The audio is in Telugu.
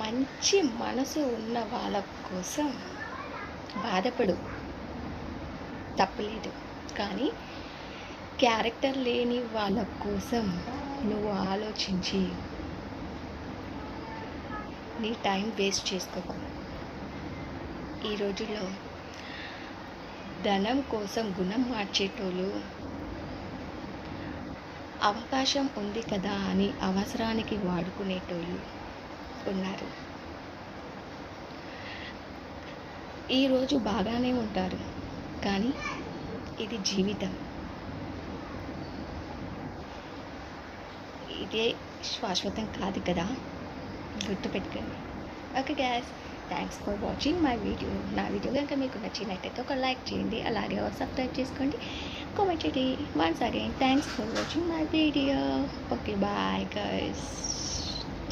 మంచి మనసు ఉన్న వాళ్ళ కోసం బాధపడు, తప్పులేదు. కానీ క్యారెక్టర్ లేని వాళ్ళ కోసం నువ్వు ఆలోచించి నీ టైం వేస్ట్ చేసుకోకు. ఈ రోజుల్లో ధనం కోసం గుణం మార్చేటోళ్ళు, అవకాశం ఉంది కదా అని అవసరానికి వాడుకునేటోళ్ళు ఉన్నారు. ఈరోజు బాగానే ఉంటారు, కానీ ఇది జీవితం, ఇదే శాశ్వతం కాదు కదా, గుర్తుపెట్టుకోండి. Okay gas, thanks for watching my video. నా వీడియో కనుక మీకు నచ్చినట్టయితే ఒక లైక్ చేయండి, అలాగే సబ్స్క్రైబ్ చేసుకోండి, కామెంట్ చేయండి. Once again thanks for watching my video. Okay bye guys.